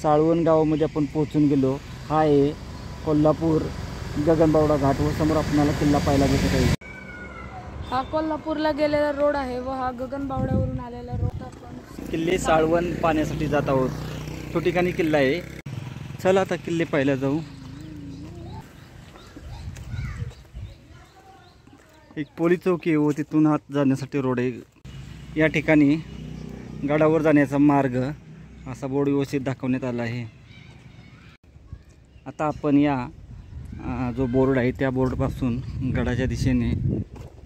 साळवण गावामध्ये आपण पोहोचून गेलो। हा आहे कोल्हापूर गगनबावडा घाट व समोर आपल्याला किल्ला पाहायला भेटत आहे। हा कोल्हापूरला गेलेला रोड आहे व हा गगनबावड्यावरून आलेला रोड आपण किल्ले साळवण पाहण्यासाठी जात आहोत। तो ठिकाणी किल्ला आहे। चला आता किल्ले पाहायला जाऊ। एक पोलीस चौकी आहे व तिथून आत जाण्यासाठी रोड आहे। या ठिकाणी गडावर जाण्याचा मार्ग असा बोर्ड व्यवस्थित दाखवण्यात आला आहे। आता आपण या जो बोर्ड आहे त्या बोर्डपासून गडाच्या दिशेने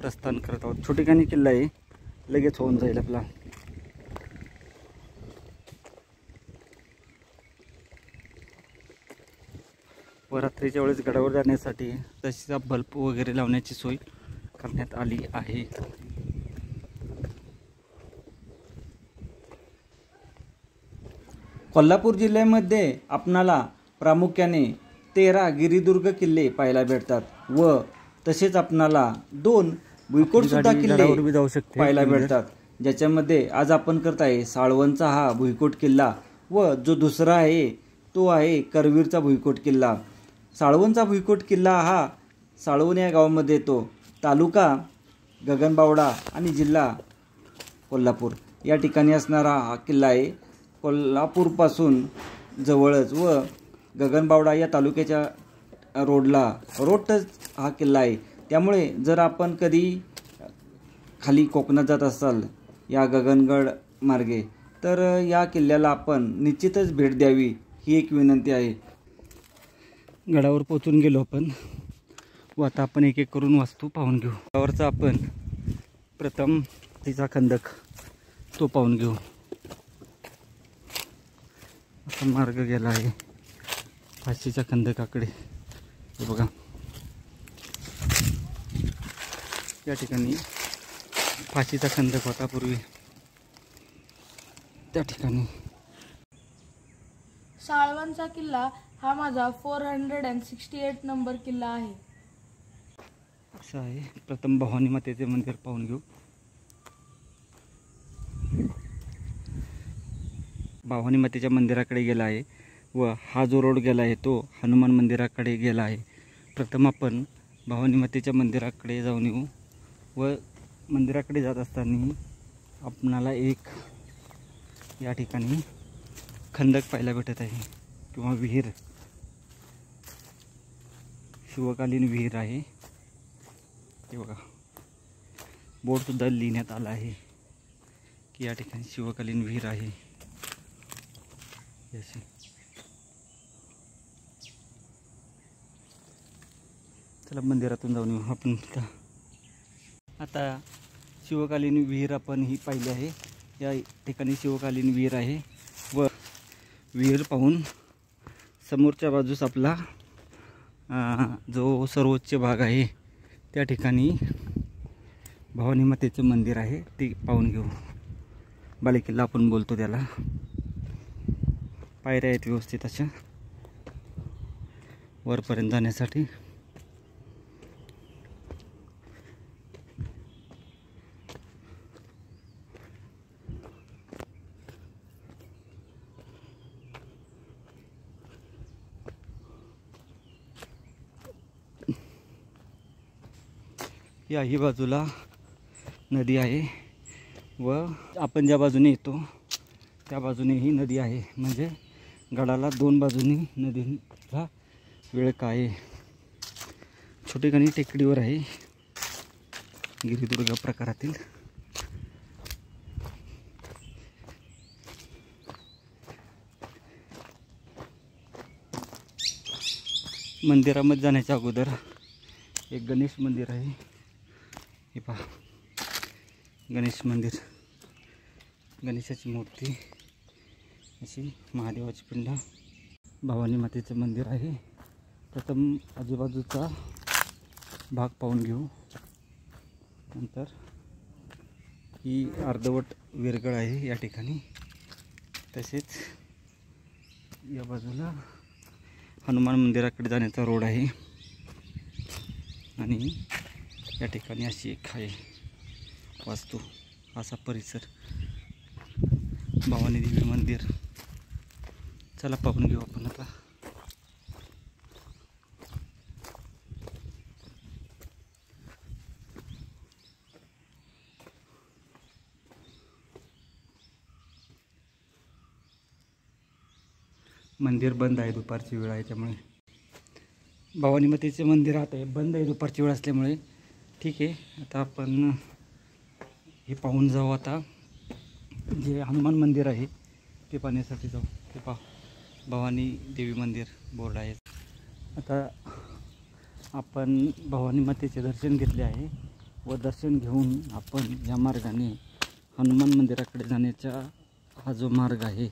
प्रस्थान करत आहोत। तो ठिकाणी किल्ला आहे, लगेच होऊन जाईल आपला। व रात्रीच्या वेळेस गडावर जाण्यासाठी तशीचा बल्ब वगैरे लावण्याची सोय करण्यात आली आहे। कोल्हापूर जिल्ह्यामध्ये आपणाला प्रामुख्याने 13 गिरिदुर्ग किल्ले पाहायला भेटतात व तसेच आपणाला 2 भुईकोट सुद्धा किल्ले जाऊ शकते पाहायला भेटतात। ज्याच्यामध्ये आज आपण करत आहे साळवणचा हा भुईकोट किल्ला व जो दुसरा आहे तो आहे करवीरचा भुईकोट किल्ला। साळवणचा भुईकोट किल्ला हा साळवण या गावामध्ये येतो। तालुका गगनबावडा आणि जिल्हा कोल्हापूर या ठिकाणी असणारा हा किल्ला आहे। कोल्हापूरपासून जवळच व गगनबावडा या तालुक्याच्या रोडच हा किल्ला आहे। त्यामुळे जर आपण कधी खाली कोकणात जात असाल या गगनगड मार्गे तर या किल्ल्याला आपण निश्चितच भेट द्यावी ही एक विनंती आहे। गडावर पोहोचून गेलो आपण व आता आपण एक एक करून वास्तू पाहून घेऊ। गडावरचा आपण प्रथम तिचा खंदक तो पाहून घेऊ। असा मार्ग गेला आहे फाशीच्या खंदकाकडे। हे बघा, या ठिकाणी फाशीचा खंदक होता पूर्वी, त्या ठिकाणी। साळवणचा किल्ला हा माझा 468 नंबर किल्ला आहे। असं आहे। प्रथम भवानी मातेचे मंदिर पाहून घेऊ। भवानी मातेच्या मंदिराकडे गेला आहे व हा जो रोड गेला आहे तो हनुमान मंदिराकडे गेला आहे। प्रथम आपण भवानी मातेच्या मंदिराकडे जाऊन येऊ व मंदिराकडे जात असताना आपणाला एक या ठिकाणी खंदक पाहायला भेटत आहे किंवा विहीर, शिवकालीन विहीर आहे। हे बघा, बोर्ड सुद्धा लिहिण्यात आला आहे की या ठिकाणी शिवकालीन विहीर आहे। चला मंदिरातून जाऊन येऊ आपण। आता शिवकालीन विहीर आपण ही पाहिली आहे। या ठिकाणी शिवकालीन विहीर आहे व विहीर पाहून समोरच्या बाजूस आपला जो सर्वोच्च भाग आहे त्या ठिकाणी भवानी मातेचं मंदिर आहे ते पाहून घेऊ। बालेकिल्ला आपण बोलतो त्याला। पायऱ्या आहेत व्यवस्थित अशा वरपर्यंत जाण्यासाठी। याही बाजूला नदी आहे व आपण ज्या बाजूने येतो त्या बाजूनेही नदी आहे। म्हणजे गडाला 2 बाजूनी नदीचा विळखा आहे। छोटेखानी टेकडीवर आहे गिरिदुर्ग प्रकारातील। मंदिरामध्ये जाण्याच्या अगोदर एक गणेश मंदिर आहे। हे पहा, गणेश मंदिर, गणेशाची मूर्ती, अशी महादेवाची पिंड, भवानी मातेचं मंदिर आहे। प्रथम आजूबाजूचा भाग पाहून घेऊ। नंतर ही अर्धवट विरगळ आहे या ठिकाणी। तसेच या बाजूला हनुमान मंदिराकडे जाण्याचा रोड आहे आणि या ठिकाणी अशी एक आहे वास्तू, असा परिसर। भवानी देवी मंदिर चला पाहून घेऊ आपण आता. मंदिर बंद आहे, दुपारची वेळ आहे त्यामुळे. भवानी मातेचे मंदिर आता बंद आहे दुपारची वेळ असल्यामुळे. ठीक आहे, आता आपण हे पाहून जाऊ. आता जे हनुमान मंदिर आहे ते पाहण्यासाठी जाऊ. ते भवानी देवी मंदिर बोर्ड आहे. आता आपण भवानी मातेचे दर्शन घेतले आहे व दर्शन घेऊन आपण या मार्गाने हनुमान मंदिराकडे जाण्याचा हा जो मार्ग आहे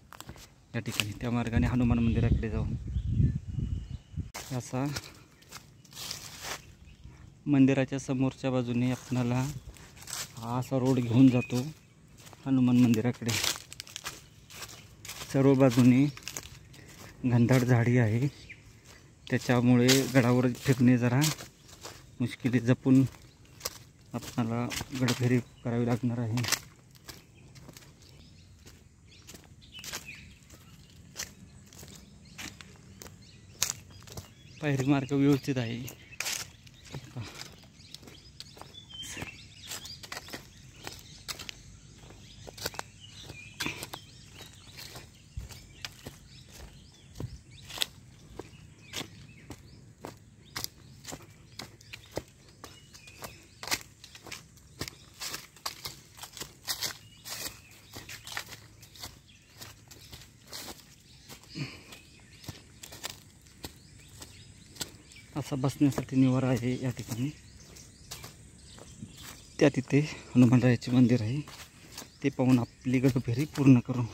या ठिकाणी, त्या मार्गाने हनुमान मंदिराकडे जाऊ. असा मंदिराच्या समोरच्या बाजूने आपणाला हा असा रोड घेऊन जातो हनुमान मंदिराकडे. सर्व बाजूने घनदाट झाडी आहे, त्याच्यामुळे गडावर फिरणे जरा मुश्किल, जपून आपणाला गडफेरी करावी लागणार आहे. पायरी मार्ग व्यवस्थित आहे. असा बसण्यासाठी निवारा आहे या ठिकाणी. त्या तिथे हनुमानरायाचे मंदिर आहे, ते पाहून आपली गडफेरी पूर्ण करू.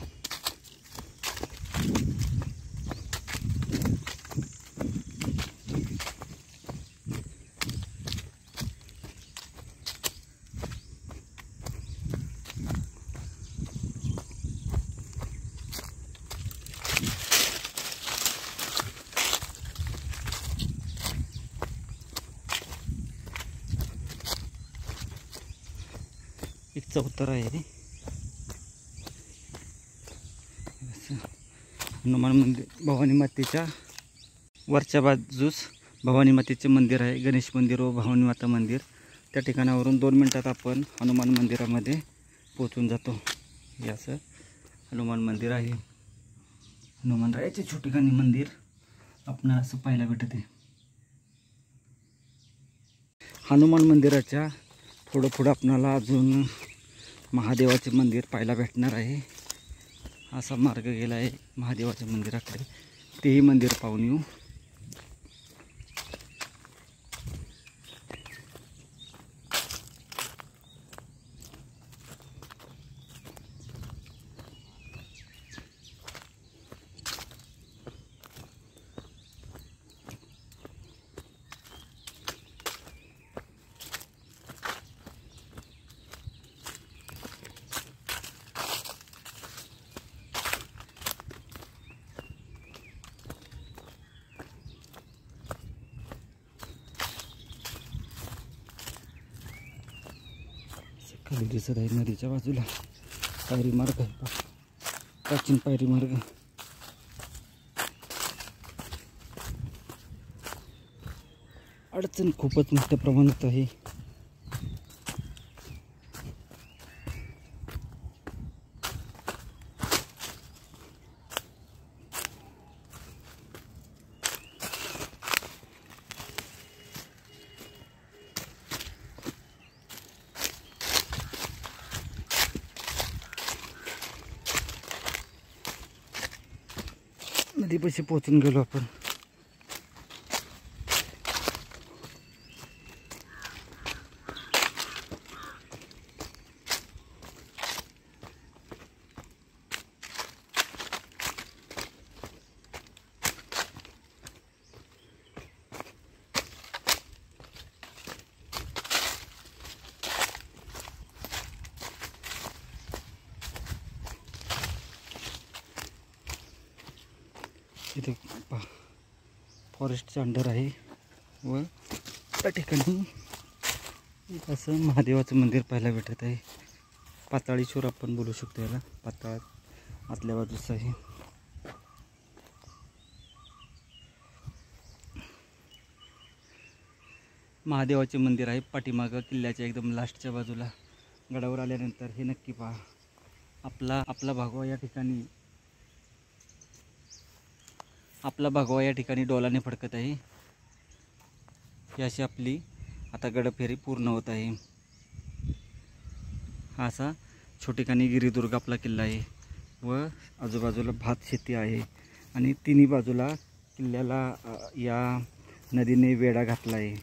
एक चौतर आहे. हनुमान मंदिर भवानी मातेच्या वरच्या बाजूस भवानी मातेचे मंदिर आहे, गणेश मंदिर व भवानी माता मंदिर. त्या ठिकाणावरून 2 मिनिटात आपण हनुमान मंदिरामध्ये पोहोचून जातो. हे असं हनुमान मंदिर आहे. हनुमानरायाचे छोटेखानी मंदिर आपण असं पाहायला भेटते. हनुमान मंदिराच्या थोडं पुढं आपणाला अजून महादेवाचे मंदिर पाहायला भेटणार आहे. असा मार्ग गेला आहे महादेवाच्या मंदिराकडे, तेही मंदिर पाहून येऊ. खाली दिसत आहे नदीच्या बाजूला पायरी मार्ग आहे, प्राचीन पायरी मार्ग. अडचण खूपच मोठ्या प्रमाणात आहे. नदीपाशी पोहोचून गेलो आपण. इथे फॉरेस्टच्या अंडर आहे व त्या ठिकाणी असं महादेवाचं मंदिर पाहायला भेटत आहे. पाताळेश्वर आपण बोलू शकतो याला, पाताळ आतल्या बाजूचं आहे. महादेवाचे मंदिर आहे पाठीमागं किल्ल्याच्या एकदम लास्टच्या बाजूला. गडावर आल्यानंतर हे नक्की पहा. आपला भगवा या ठिकाणी डोलाने फडकत आहे. ही अशी आपली आता गडफेरी पूर्ण होत आहे. हा असा छोटेखानी गिरिदुर्ग आपला किल्ला आहे व आजूबाजूला भात शेती आहे आणि तिन्ही बाजूला किल्ल्याला या नदीने वेढा घातला आहे.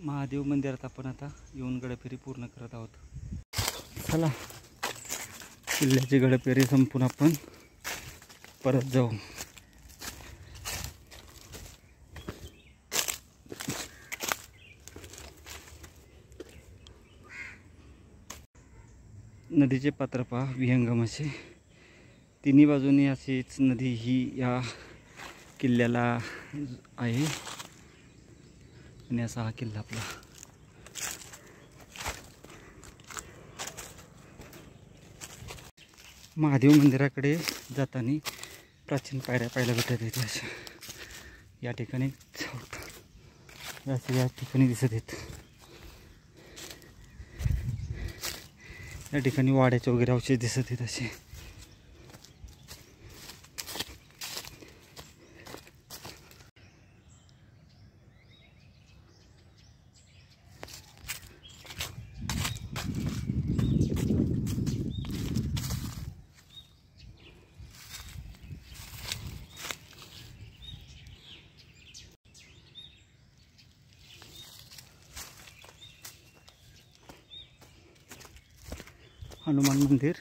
महादेव मंदिरात आपण आता येऊन गडफेरी पूर्ण करत आहोत. चला किल्ल्याची गडफेरी संपून आपण परत जाऊ. नदीचे पात्र पहा विहंगम असे. तिन्ही बाजूनी अशीच नदी ही या किल्ल्याला आहे आणि असा हा किल्ला आपला. महादेव मंदिराकडे जाताना प्राचीन पायऱ्या पाहायला भेटत आहेत. अशा या ठिकाणी या ठिकाणी दिसत आहेत. या ठिकाणी वाड्याचे वगैरे अवशेष दिसत आहेत असे. हनुमान मंदिर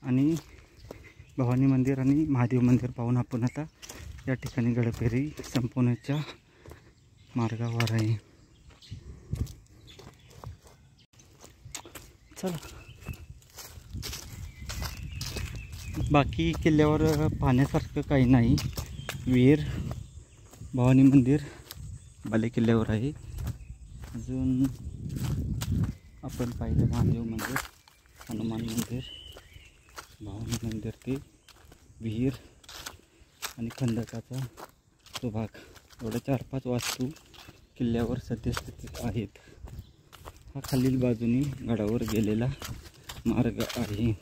आणि भवानी मंदिर आणि महादेव मंदिर पाहून आपण आता या ठिकाणी गडफेरी संपवण्याच्या मार्गावर आहे. चला बाकी किल्ल्यावर पाहण्यासारखं काही नाही. विहीर भवानी मंदिर बाले किल्ल्यावर आहे. अजून आपण पाहिलं महादेव मंदिर, हनुमान मंदिर, भवानी मंदिर, ते विहीर आणि खंदकाचा तो भाग. एवढ्या 4-5 वास्तू किल्ल्यावर सद्यस्थितीत आहेत. हा खालील बाजूनी गडावर गेलेला मार्ग आहे.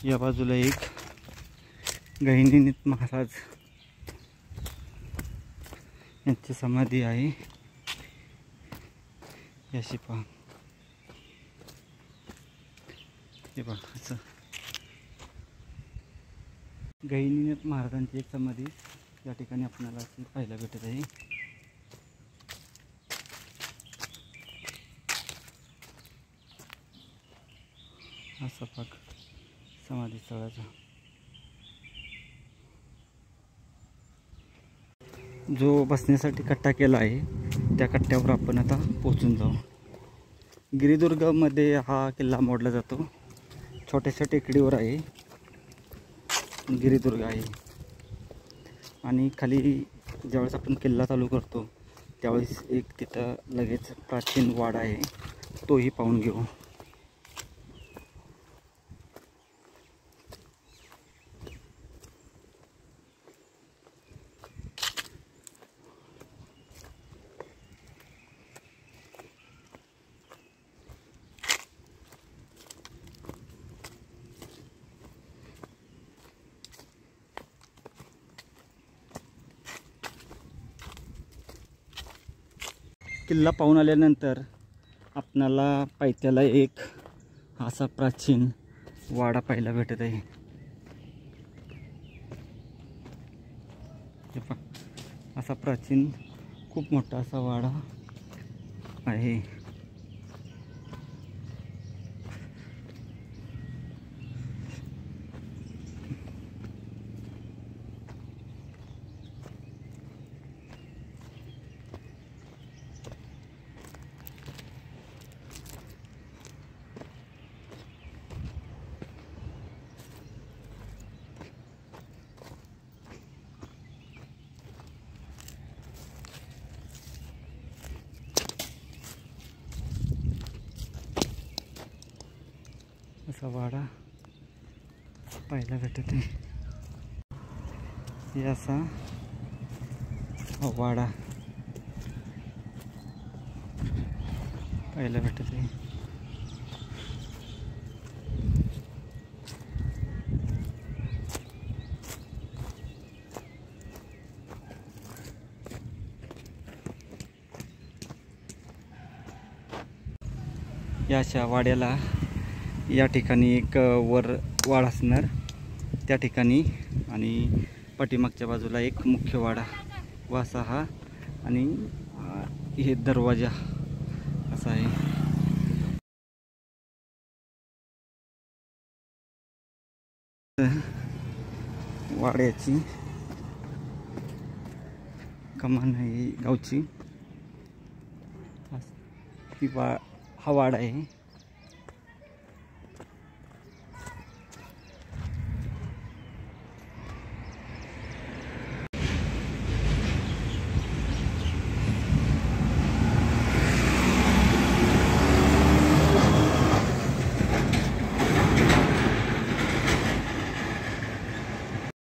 या बाजूला एक गहिनीनाथ महाराज यांची समाधी आहे. याशी पहा, हे पहा असं गहिनीनाथ महाराजांची एक समाधी या ठिकाणी आपल्याला अशी पाहायला भेटत आहे. असा भाग समाधी स्थळाचा. जो बसण्यासाठी कट्टा केला आहे त्या कट्ट्यावर आपण आता पोहोचून जाऊ. गिरिदुर्गमध्ये हा किल्ला मोडला जातो. छोट्याशा टेकडीवर आहे गिरिदुर्ग आहे. आणि खाली ज्यावेळेस आपण किल्ला चालू करतो त्यावेळेस एक तिथं लगेच प्राचीन वाडा आहे, तोही पाहून घेऊ. किल्ला पाहून आल्यानंतर आपणाला पायथ्याला एक असा प्राचीन वाडा पाहायला भेटत आहे. हे पहा, असा प्राचीन खूप मोठा असा वाडा आहे. असा वाडा पाहायला भेटत आहे. हे असा वाडा पाहायला भेटत आहे. या अशा वाड्याला या ठिकाणी एक वर वाड असणार त्या ठिकाणी, आणि पाठीमागच्या बाजूला एक मुख्य वाडा वासा हा, आणि हे दरवाजा असा आहे. वाड्याची कमान आहे गावची, हा वाडा आहे.